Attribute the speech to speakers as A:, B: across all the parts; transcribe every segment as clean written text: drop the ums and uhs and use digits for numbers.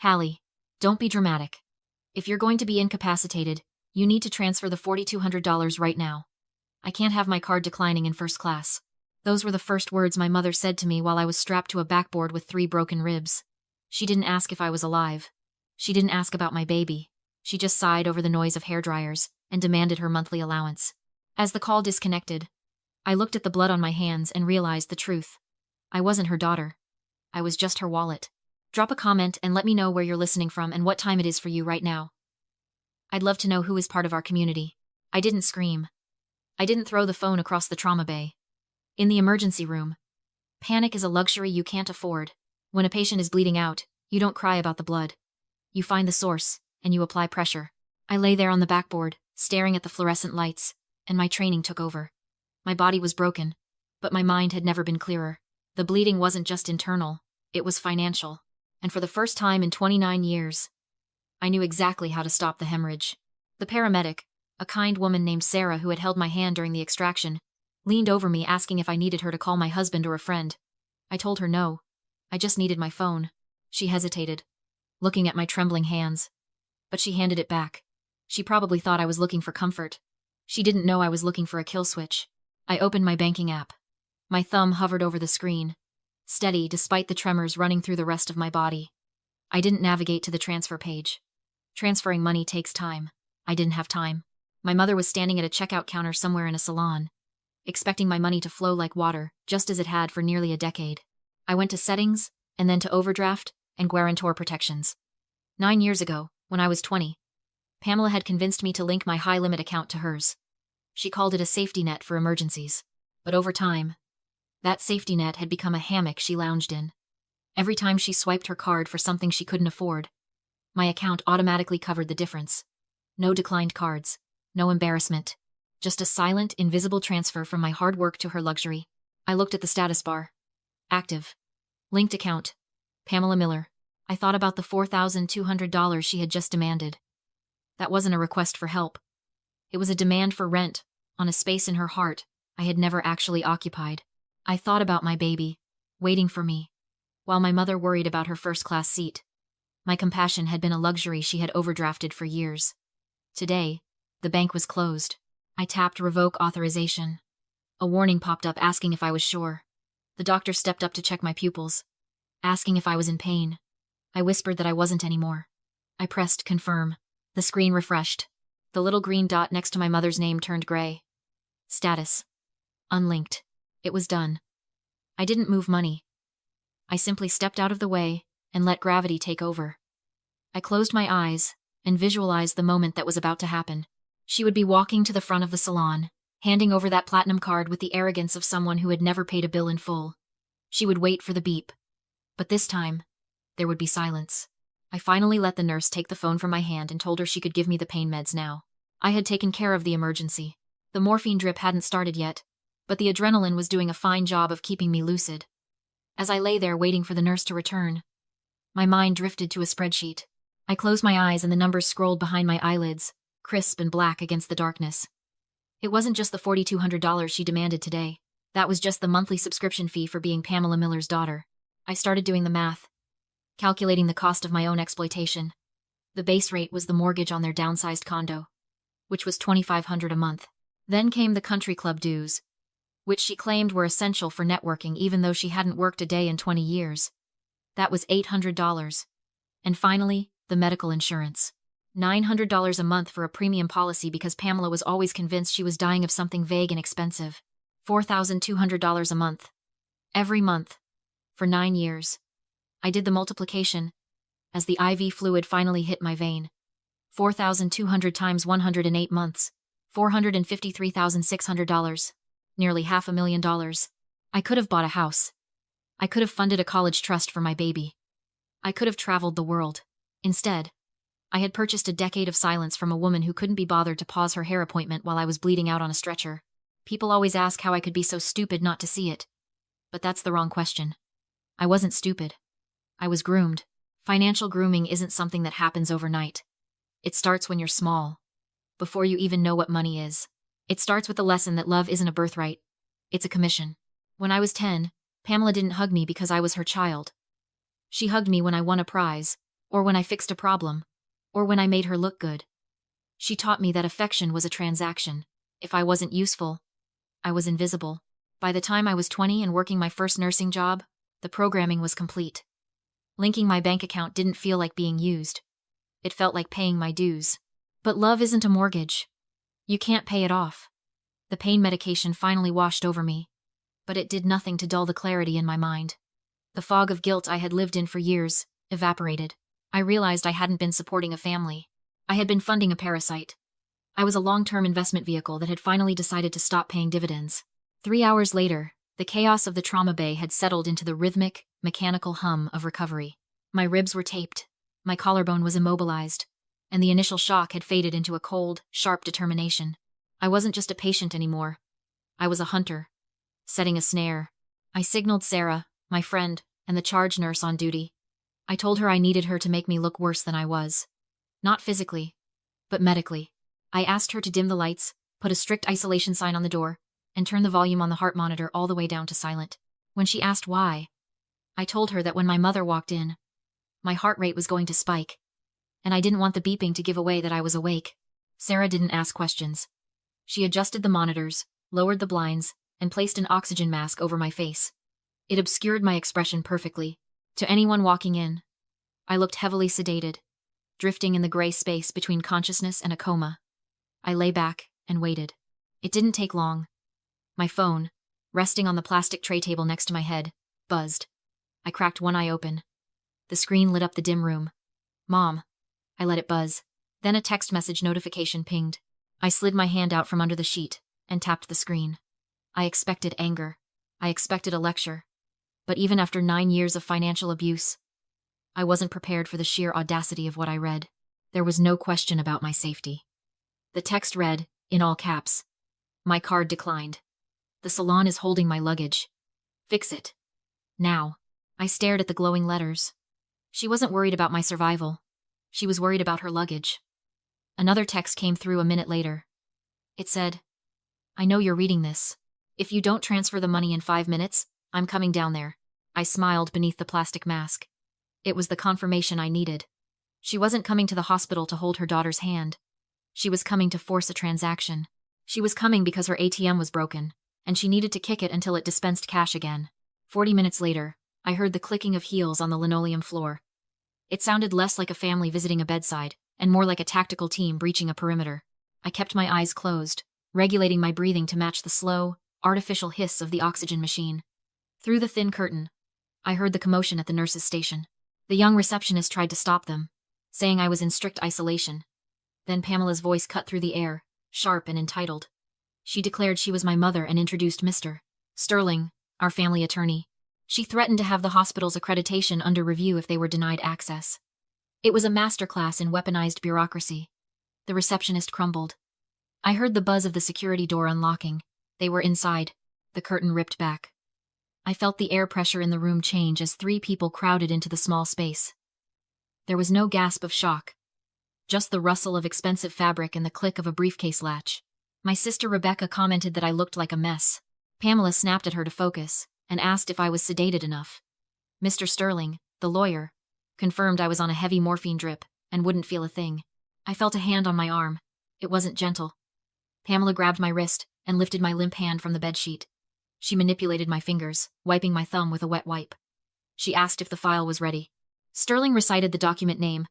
A: Hallie, don't be dramatic. If you're going to be incapacitated, you need to transfer the $4,200 right now. I can't have my card declining in first class. Those were the first words my mother said to me while I was strapped to a backboard with 3 broken ribs. She didn't ask if I was alive. She didn't ask about my baby. She just sighed over the noise of hairdryers and demanded her monthly allowance. As the call disconnected, I looked at the blood on my hands and realized the truth. I wasn't her daughter. I was just her wallet. Drop a comment and let me know where you're listening from and what time it is for you right now. I'd love to know who is part of our community. I didn't scream. I didn't throw the phone across the trauma bay. In the emergency room, panic is a luxury you can't afford. When a patient is bleeding out, you don't cry about the blood. You find the source, and you apply pressure. I lay there on the backboard, staring at the fluorescent lights, and my training took over. My body was broken, but my mind had never been clearer. The bleeding wasn't just internal, it was financial. And for the first time in 29 years, I knew exactly how to stop the hemorrhage. The paramedic, a kind woman named Sarah who had held my hand during the extraction, leaned over me asking if I needed her to call my husband or a friend. I told her no. I just needed my phone. She hesitated, looking at my trembling hands. But she handed it back. She probably thought I was looking for comfort. She didn't know I was looking for a kill switch. I opened my banking app. My thumb hovered over the screen, steady despite the tremors running through the rest of my body. I didn't navigate to the transfer page. Transferring money takes time. I didn't have time. My mother was standing at a checkout counter somewhere in a salon, expecting my money to flow like water, just as it had for nearly a decade. I went to settings, and then to overdraft and guarantor protections. 9 years ago, when I was 20, Pamela had convinced me to link my high-limit account to hers. She called it a safety net for emergencies. But over time, that safety net had become a hammock she lounged in. Every time she swiped her card for something she couldn't afford, my account automatically covered the difference. No declined cards, no embarrassment, just a silent, invisible transfer from my hard work to her luxury. I looked at the status bar. Active. Linked account. Pamela Miller. I thought about the $4,200 she had just demanded. That wasn't a request for help. It was a demand for rent on a space in her heart I had never actually occupied. I thought about my baby, waiting for me, while my mother worried about her first-class seat. My compassion had been a luxury she had overdrafted for years. Today, the bank was closed. I tapped revoke authorization. A warning popped up asking if I was sure. The doctor stepped up to check my pupils, asking if I was in pain. I whispered that I wasn't anymore. I pressed confirm. The screen refreshed. The little green dot next to my mother's name turned gray. Status. Unlinked. It was done. I didn't move money. I simply stepped out of the way and let gravity take over. I closed my eyes and visualized the moment that was about to happen. She would be walking to the front of the salon, handing over that platinum card with the arrogance of someone who had never paid a bill in full. She would wait for the beep. But this time, there would be silence. I finally let the nurse take the phone from my hand and told her she could give me the pain meds now. I had taken care of the emergency. The morphine drip hadn't started yet, but the adrenaline was doing a fine job of keeping me lucid. As I lay there waiting for the nurse to return, my mind drifted to a spreadsheet. I closed my eyes and the numbers scrolled behind my eyelids, crisp and black against the darkness. It wasn't just the $4,200 she demanded today. That was just the monthly subscription fee for being Pamela Miller's daughter. I started doing the math, calculating the cost of my own exploitation. The base rate was the mortgage on their downsized condo, which was $2,500 a month. Then came the country club dues, which she claimed were essential for networking even though she hadn't worked a day in 20 years. That was $800. And finally, the medical insurance. $900 a month for a premium policy because Pamela was always convinced she was dying of something vague and expensive. $4,200 a month. Every month. For 9 years. I did the multiplication as the IV fluid finally hit my vein. 4,200 times 108 months. $453,600. Nearly $500,000. I could have bought a house. I could have funded a college trust for my baby. I could have traveled the world. Instead, I had purchased a decade of silence from a woman who couldn't be bothered to pause her hair appointment while I was bleeding out on a stretcher. People always ask how I could be so stupid not to see it. But that's the wrong question. I wasn't stupid. I was groomed. Financial grooming isn't something that happens overnight. It starts when you're small, before you even know what money is. It starts with the lesson that love isn't a birthright. It's a commission. When I was 10, Pamela didn't hug me because I was her child. She hugged me when I won a prize, or when I fixed a problem, or when I made her look good. She taught me that affection was a transaction. If I wasn't useful, I was invisible. By the time I was 20 and working my first nursing job, the programming was complete. Linking my bank account didn't feel like being used. It felt like paying my dues. But love isn't a mortgage. You can't pay it off. The pain medication finally washed over me, but it did nothing to dull the clarity in my mind. The fog of guilt I had lived in for years evaporated. I realized I hadn't been supporting a family. I had been funding a parasite. I was a long-term investment vehicle that had finally decided to stop paying dividends. 3 hours later, the chaos of the trauma bay had settled into the rhythmic, mechanical hum of recovery. My ribs were taped, my collarbone was immobilized, and the initial shock had faded into a cold, sharp determination. I wasn't just a patient anymore. I was a hunter, setting a snare. I signaled Sarah, my friend, and the charge nurse on duty. I told her I needed her to make me look worse than I was. Not physically, but medically. I asked her to dim the lights, put a strict isolation sign on the door, and turn the volume on the heart monitor all the way down to silent. When she asked why, I told her that when my mother walked in, my heart rate was going to spike, and I didn't want the beeping to give away that I was awake. Sarah didn't ask questions. She adjusted the monitors, lowered the blinds, and placed an oxygen mask over my face. It obscured my expression perfectly. To anyone walking in, I looked heavily sedated, drifting in the gray space between consciousness and a coma. I lay back and waited. It didn't take long. My phone, resting on the plastic tray table next to my head, buzzed. I cracked one eye open. The screen lit up the dim room. Mom. I let it buzz. Then a text message notification pinged. I slid my hand out from under the sheet and tapped the screen. I expected anger. I expected a lecture. But even after 9 years of financial abuse, I wasn't prepared for the sheer audacity of what I read. There was no question about my safety. The text read, in all caps, "My card declined. The salon is holding my luggage. Fix it. Now." I stared at the glowing letters. She wasn't worried about my survival. She was worried about her luggage. Another text came through a minute later. It said, "I know you're reading this. If you don't transfer the money in 5 minutes, I'm coming down there." I smiled beneath the plastic mask. It was the confirmation I needed. She wasn't coming to the hospital to hold her daughter's hand. She was coming to force a transaction. She was coming because her ATM was broken, and she needed to kick it until it dispensed cash again. 40 minutes later, I heard the clicking of heels on the linoleum floor. It sounded less like a family visiting a bedside, and more like a tactical team breaching a perimeter. I kept my eyes closed, regulating my breathing to match the slow, artificial hiss of the oxygen machine. Through the thin curtain, I heard the commotion at the nurse's station. The young receptionist tried to stop them, saying I was in strict isolation. Then Pamela's voice cut through the air, sharp and entitled. She declared she was my mother and introduced Mr. Sterling, our family attorney. She threatened to have the hospital's accreditation under review if they were denied access. It was a masterclass in weaponized bureaucracy. The receptionist crumbled. I heard the buzz of the security door unlocking. They were inside. The curtain ripped back. I felt the air pressure in the room change as 3 people crowded into the small space. There was no gasp of shock, just the rustle of expensive fabric and the click of a briefcase latch. My sister Rebecca commented that I looked like a mess. Pamela snapped at her to focus and asked if I was sedated enough. Mr. Sterling, the lawyer, confirmed I was on a heavy morphine drip and wouldn't feel a thing. I felt a hand on my arm. It wasn't gentle. Pamela grabbed my wrist and lifted my limp hand from the bedsheet. She manipulated my fingers, wiping my thumb with a wet wipe. She asked if the file was ready. Sterling recited the document name,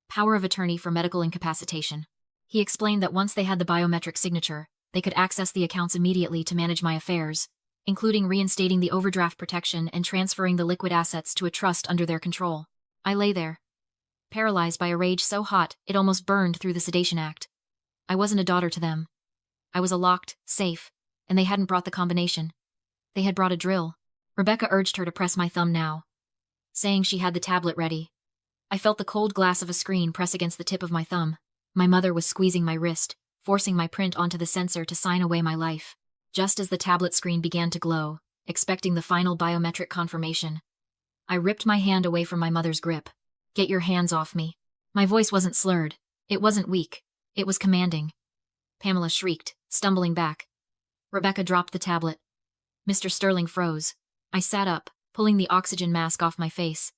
A: Power of Attorney for Medical Incapacitation. He explained that once they had the biometric signature, they could access the accounts immediately to manage my affairs, including reinstating the overdraft protection and transferring the liquid assets to a trust under their control. I lay there, paralyzed by a rage so hot it almost burned through the sedation act. I wasn't a daughter to them. I was a locked safe, and they hadn't brought the combination. They had brought a drill. Rebecca urged her to press my thumb now, saying she had the tablet ready. I felt the cold glass of a screen press against the tip of my thumb. My mother was squeezing my wrist, forcing my print onto the sensor to sign away my life. Just as the tablet screen began to glow, expecting the final biometric confirmation, I ripped my hand away from my mother's grip. "Get your hands off me." My voice wasn't slurred. It wasn't weak. It was commanding. Pamela shrieked, stumbling back. Rebecca dropped the tablet. Mr. Sterling froze. I sat up, pulling the oxygen mask off my face.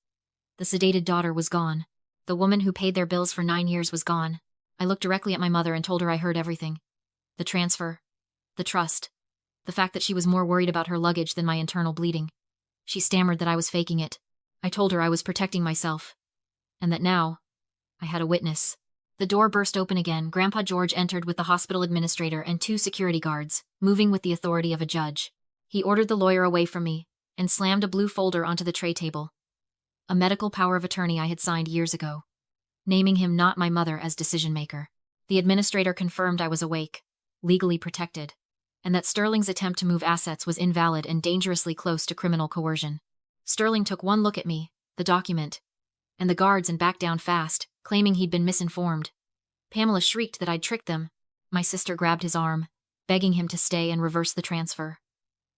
A: The sedated daughter was gone. The woman who paid their bills for 9 years was gone. I looked directly at my mother and told her I heard everything. The transfer. The trust. The fact that she was more worried about her luggage than my internal bleeding. She stammered that I was faking it. I told her I was protecting myself. And that now, I had a witness. The door burst open again. Grandpa George entered with the hospital administrator and 2 security guards, moving with the authority of a judge. He ordered the lawyer away from me and slammed a blue folder onto the tray table. A medical power of attorney I had signed years ago, naming him, not my mother, as decision-maker. The administrator confirmed I was awake, legally protected, and that Sterling's attempt to move assets was invalid and dangerously close to criminal coercion. Sterling took one look at me, the document, and the guards, and backed down fast, claiming he'd been misinformed. Pamela shrieked that I'd tricked them. My sister grabbed his arm, begging him to stay and reverse the transfer.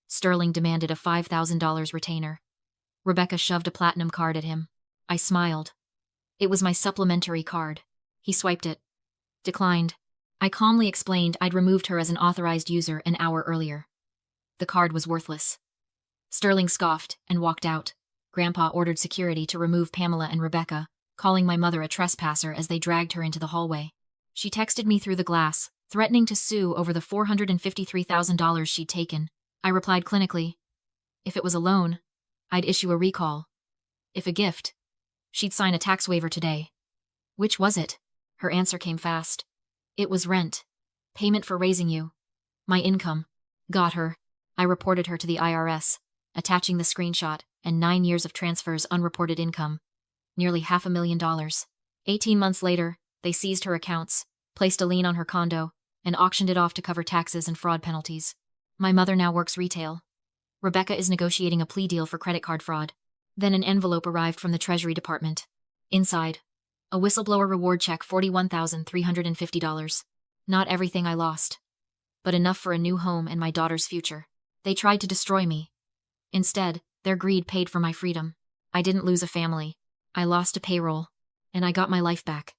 A: Sterling demanded a $5,000 retainer. Rebecca shoved a platinum card at him. I smiled. It was my supplementary card. He swiped it. Declined. I calmly explained I'd removed her as an authorized user an hour earlier. The card was worthless. Sterling scoffed and walked out. Grandpa ordered security to remove Pamela and Rebecca, calling my mother a trespasser as they dragged her into the hallway. She texted me through the glass, threatening to sue over the $453,000 she'd taken. I replied clinically, if it was a loan, I'd issue a recall. If a gift, she'd sign a tax waiver today. Which was it? Her answer came fast. It was rent. Payment for raising you. My income. Got her. I reported her to the IRS, attaching the screenshot and 9 years of transfers unreported income. Nearly $500,000. 18 months later, they seized her accounts, placed a lien on her condo, and auctioned it off to cover taxes and fraud penalties. My mother now works retail. Rebecca is negotiating a plea deal for credit card fraud. Then an envelope arrived from the Treasury Department. Inside, a whistleblower reward check, $41,350. Not everything I lost, but enough for a new home and my daughter's future. They tried to destroy me. Instead, their greed paid for my freedom. I didn't lose a family. I lost a payroll, and I got my life back.